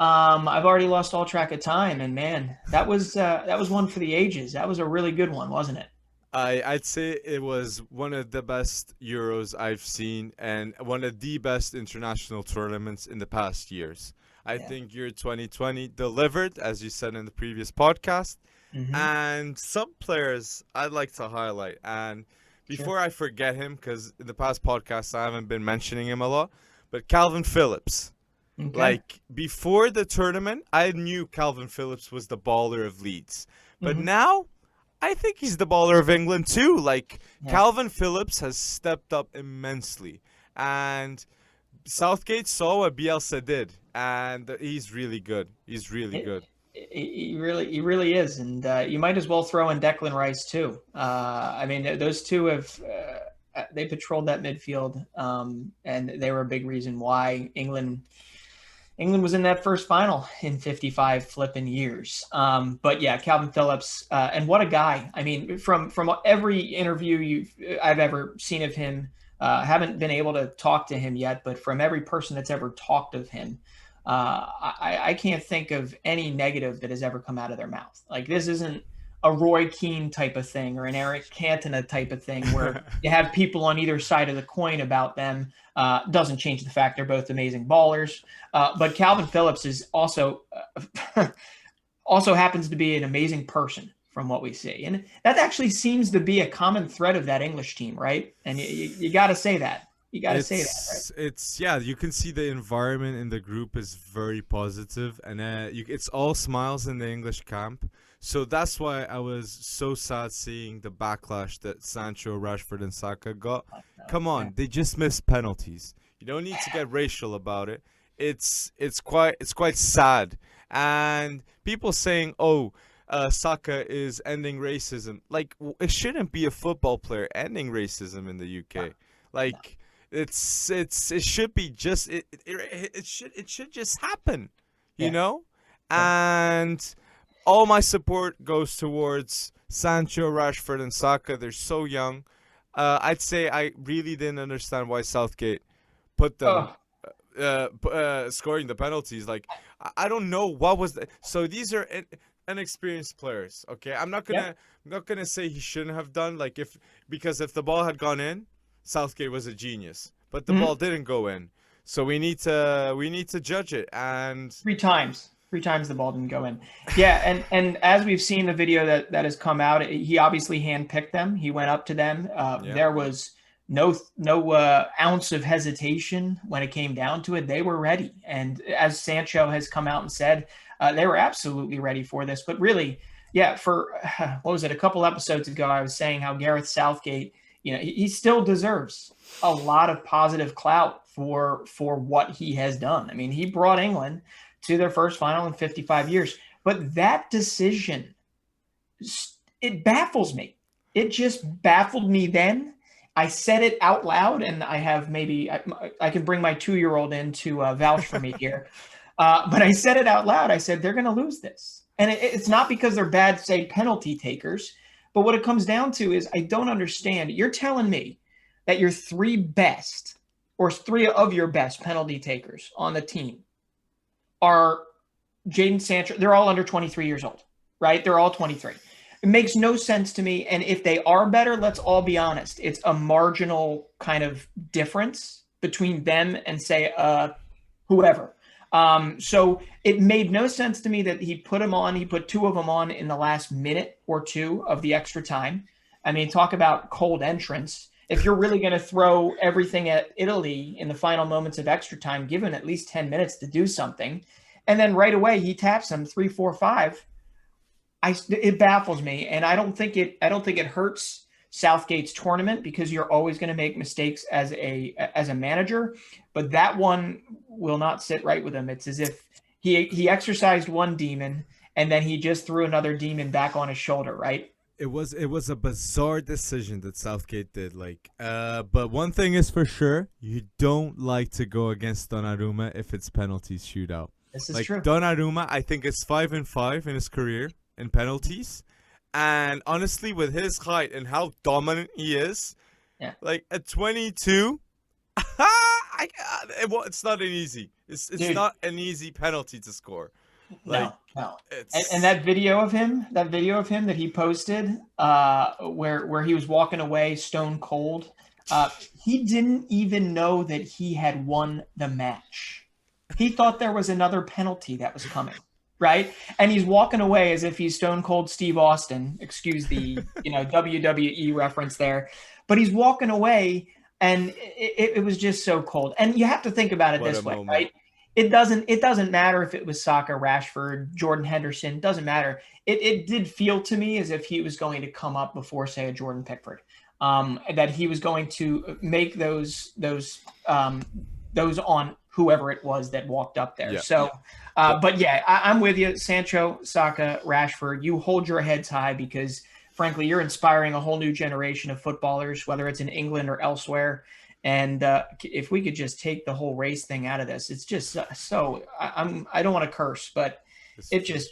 I've already lost all track of time, and man, that was one for the ages. That was a really good one, wasn't it? I'd say it was one of the best Euros I've seen and one of the best international tournaments in the past years. I Yeah. think Euro 2020 delivered, as you said in the previous podcast, Mm-hmm. and some players I'd like to highlight. And Sure. before I forget him, because in the past podcasts I haven't been mentioning him a lot, but Calvin Phillips. Okay. Like before the tournament, I knew Calvin Phillips was the baller of Leeds. But Mm-hmm. now I think he's the baller of England too. Like Yeah. Calvin Phillips has stepped up immensely. And Southgate saw what Bielsa did and he's really good. He's really It, good. he really is, and you might as well throw in Declan Rice too. I mean, those two have they patrolled that midfield, and they were a big reason why England was in that first final in 55 flipping years. But yeah, Calvin Phillips, and what a guy! I mean, from every interview I've ever seen of him, haven't been able to talk to him yet, but from every person that's ever talked of him, I can't think of any negative that has ever come out of their mouth. Like this isn't a Roy Keane type of thing or an Eric Cantona type of thing where you have people on either side of the coin about them. Doesn't change the fact they're both amazing ballers. But Calvin Phillips is also happens to be an amazing person from what we see, and that actually seems to be a common thread of that English team, right? And you got to say that. You got to say that, right? It's yeah, you can see the environment in the group is very positive and it's all smiles in the English camp. So that's why I was so sad seeing the backlash that Sancho, Rashford and Saka got. Come Yeah. on, they just missed penalties. You don't need to get racial about it. It's quite sad. And people saying, "Oh, Saka is ending racism." Like it shouldn't be a football player ending racism in the No, UK. no. Like it should be just it should just happen, you Yeah, know? yeah. And all my support goes towards Sancho, Rashford and Saka. They're so young. I'd say I really didn't understand why Southgate put them Oh, scoring the penalties. Like I don't know what was so these are inexperienced players. Okay, yep. I'm not gonna say he shouldn't have done like if because if the ball had gone in, Southgate was a genius, but the ball Mhm. didn't go in. So we need to judge it and Three times. Three times the ball didn't go in. Yeah, and as we've seen the video that has come out, he obviously handpicked them. He went up to them. yeah. There was no ounce of hesitation when it came down to it. They were ready, and as Sancho has come out and said, they were absolutely ready for this. But really, yeah, for what was it? A couple episodes ago, I was saying how Gareth Southgate, he still deserves a lot of positive clout for what he has done. I mean, he brought England to their first final in 55 years. But that decision, it baffles me. It just baffled me then. I said it out loud, and I have maybe I can bring my 2-year-old in to vouch for me here. But I said it out loud. I said they're going to lose this, and it's not because they're bad, say penalty takers. But what it comes down to is I don't understand. You're telling me that your three best or three of your best penalty takers on the team are Jaden Sancho. They're all under 23 years old, right? They're all 23. It makes no sense to me. And if they are better, let's all be honest. It's a marginal kind of difference between them and say whoever. So it made no sense to me that he put them on. He put two of them on in the last minute or two of the extra time. I mean, talk about cold entrance. If you're really going to throw everything at Italy in the final moments of extra time, give him at least 10 minutes to do something. And then right away he taps them 3-4-5. It baffles me, and I don't think it hurts Southgate's tournament because you're always going to make mistakes as a manager, but that one will not sit right with him. It's as if he exercised one demon and then he just threw another demon back on his shoulder, right? It was a bizarre decision that Southgate did. Like, but one thing is for sure, you don't like to go against Donnarumma if it's penalties shootout. This is Like true. Donnarumma, I think is 5-5 in his career in penalties, and honestly, with his height and how dominant he is, Yeah. like at 22, it's not an easy. It's dude. not an easy penalty to score. Like No, no. And it's that video of him, that he posted, where he was walking away stone cold, he didn't even know that he had won the match. He thought there was another penalty that was coming, right? And he's walking away as if he's Stone Cold Steve Austin. Excuse the WWE reference there, but he's walking away, and it was just so cold. And you have to think about it what a this way, moment. right? It doesn't matter if it was Saka, Rashford, Jordan Henderson. Doesn't matter. It did feel to me as if he was going to come up before, say, a Jordan Pickford. That he was going to make those on whoever it was that walked up there. Yeah. So, but yeah, I'm with you, Sancho, Saka, Rashford. You hold your heads high because, frankly, you're inspiring a whole new generation of footballers, whether it's in England or elsewhere. And if we could just take the whole race thing out of this, it's just so. I don't want to curse, but It's it true. just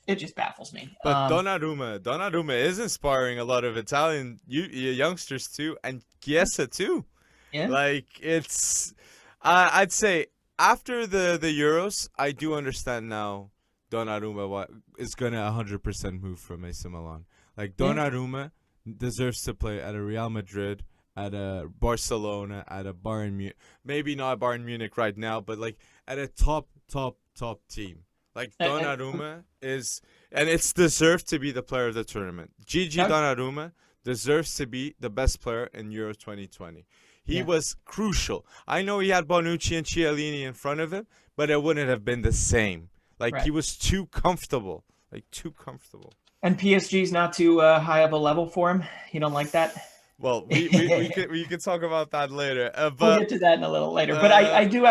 it just baffles me. But Donnarumma is inspiring a lot of Italian youngsters too, and Chiesa too. Yeah. Like it's, I'd say after the Euros, I do understand now. Donnarumma is gonna 100% move from AC Milan. Like Yeah. Donnarumma deserves to play at a Real Madrid, at a Barcelona, at a Bayern Munich. Maybe not Bayern Munich right now, but like at a top team. Like And Donnarumma is, and it's deserved to be the player of the tournament. Gigi no, Donnarumma deserves to be the best player in Euro 2020. He yeah, was crucial. I know he had Bonucci and Chiellini in front of him, but it wouldn't have been the same. Like he right. was too comfortable. Like too comfortable. And PSG's not too high of a level for him. You don't like that? Well, we can talk about that later. We'll But get to that in a little later. But uh, I do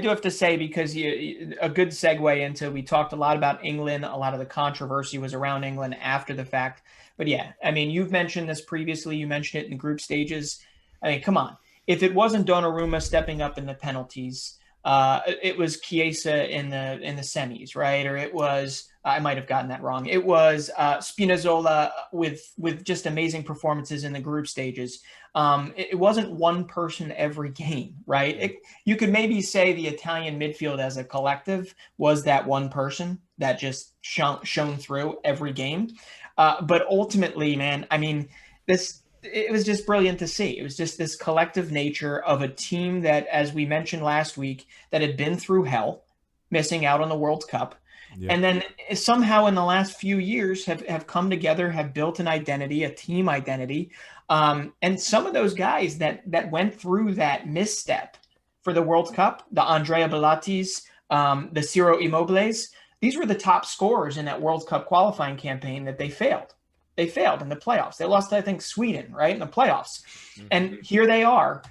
have to say, because a good segue into, we talked a lot about England. A lot of the controversy was around England after the fact. But yeah, I mean, you've mentioned this previously. You mentioned it in group stages. I mean, come on. If it wasn't Donnarumma stepping up in the penalties, it was Chiesa in the semis, right? Or it was, I might have gotten that wrong. It was Spinazzola with just amazing performances in the group stages. It wasn't one person every game, right? yeah, You could maybe say the Italian midfield as a collective was that one person that just shone through every game. But ultimately, man, I mean, this it was just brilliant to see. It was just this collective nature of a team that, as we mentioned last week, that had been through hell, missing out on the World Cup, yeah, and then somehow in the last few years have come together, have built an identity, a team identity. And some of those guys that went through that misstep for the World Cup, the Andrea Bellattis, the Ciro Immobiles, these were the top scorers in that World Cup qualifying campaign that they failed. They failed in the playoffs. They lost, I think, Sweden, right, in the playoffs. hmm And here they are,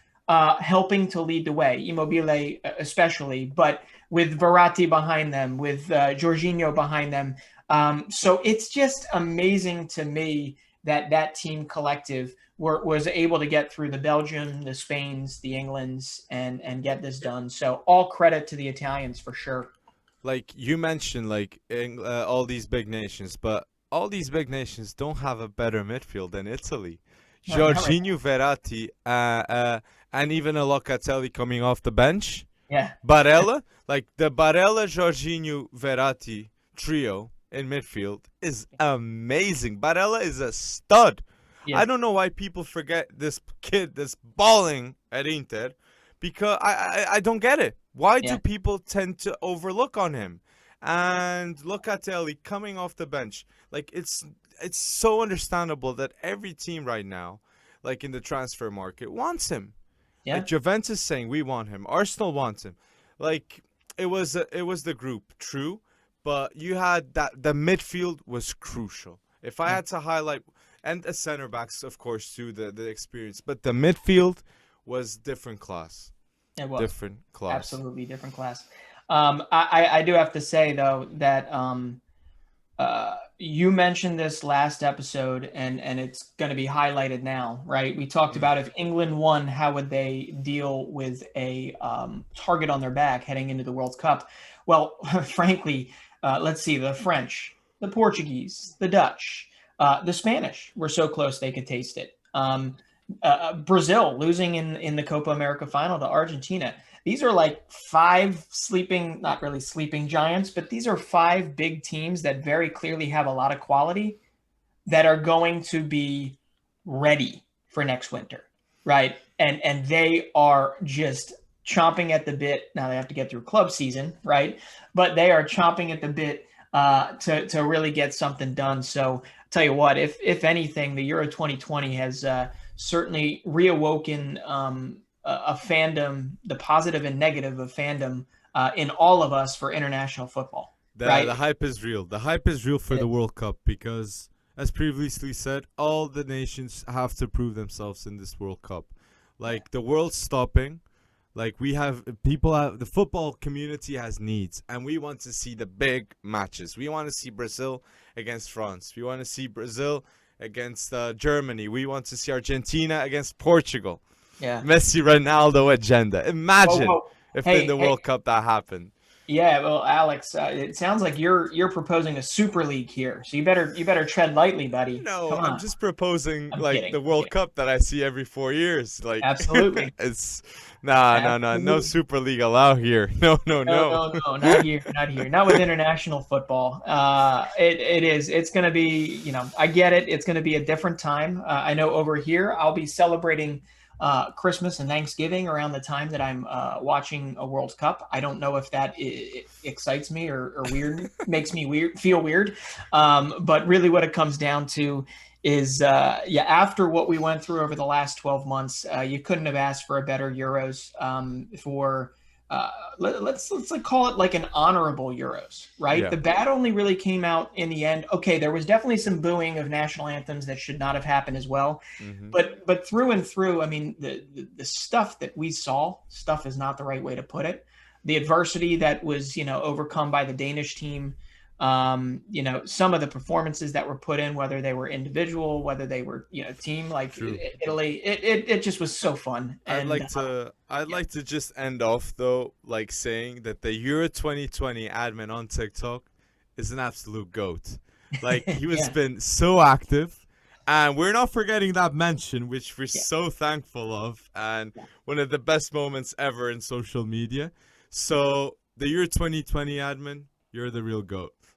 helping to lead the way, Immobile especially, but with Verratti behind them, with Jorginho behind them. So it's just amazing to me that that team collective was able to get through the Belgium, the Spains, the Englands, and get this done. So all credit to the Italians for sure. like you mentioned, like all these big nations, but all these big nations don't have a better midfield than Italy. No, not right. Jorginho, Verratti, and even a Locatelli coming off the bench. Yeah, Barella, like the Barella, Jorginho, Verratti trio in midfield is amazing. Barella is a stud. yeah, I don't know why people forget this kid that's balling at Inter, because I don't get it. Why do yeah, people tend to overlook on him? And Locatelli coming off the bench, like it's so understandable that every team right now, like in the transfer market, wants him. yeah, Like Juventus saying we want him, Arsenal wants him. Like it was the group, true, but you had that the midfield was crucial. If I yeah. had to highlight, and the center backs, of course, too, the experience, but the midfield was different class, It was. different class. Absolutely different class. I do have to say though that you mentioned this last episode, and it's going to be highlighted now, right? We talked Mm. about if England won, how would they deal with a target on their back heading into the World Cup? Well, frankly, let's see, the French, the Portuguese, the Dutch, the Spanish were so close they could taste it. Brazil losing in the Copa America final to Argentina. these are like five sleeping, not really sleeping giants, but these are five big teams that very clearly have a lot of quality that are going to be ready for next winter, right? And they are just chomping at the bit. Now they have to get through club season, right? But they are chomping at the bit to really get something done. So I'll tell you what, if anything, the Euro 2020 has certainly reawoken a fandom, the positive and negative of fandom in all of us for international football, The right? hype is real. The hype is real for It the is. World Cup because, as previously said, all the nations have to prove themselves in this World Cup. Yeah. Like the world's stopping. Like we have people have the football community has needs and we want to see the big matches. We want to see Brazil against France. We want to see Brazil against Germany. We want to see Argentina against Portugal. Yeah. Messi Ronaldo agenda. Whoa, Imagine whoa. if in Hey, the hey. World Cup that happened. Yeah, well, Alex, it sounds like you're proposing a super league here. So you better tread lightly, buddy. No, Come I'm on. just proposing I'm like kidding. the I'm World kidding. Cup that I see every 4 years. Like Absolutely. it's no Absolutely. Super League allowed here. No, no, No, no. no, no, not here, not here, not with international football. It is. It's going to be. I get it. It's going to be a different time. I know over here, I'll be celebrating Christmas and Thanksgiving around the time that I'm watching a World Cup. I don't know if that excites me or weird makes me feel weird. But really, what it comes down to is yeah, after what we went through over the last 12 months, you couldn't have asked for a better Euros for uh, let's like call it like an honorable Euros, right? Yeah. The bad only really came out in the end. Okay, there was definitely some booing of national anthems that should not have happened as well, Hmm. but through and through, I mean, the stuff that we saw, stuff is not the right way to put it. The adversity that was overcome by the Danish team, some of the performances that were put in, whether they were individual, whether they were team, like True. Italy, it just was so fun. And I'd yeah, like to just end off though, like saying that the Euro 2020 admin on TikTok is an absolute goat. Like he was yeah, been so active. And we're not forgetting that mention, which we're yeah, so thankful of, and yeah. one of the best moments ever in social media. So the Year 2020 admin, you're the real GOAT.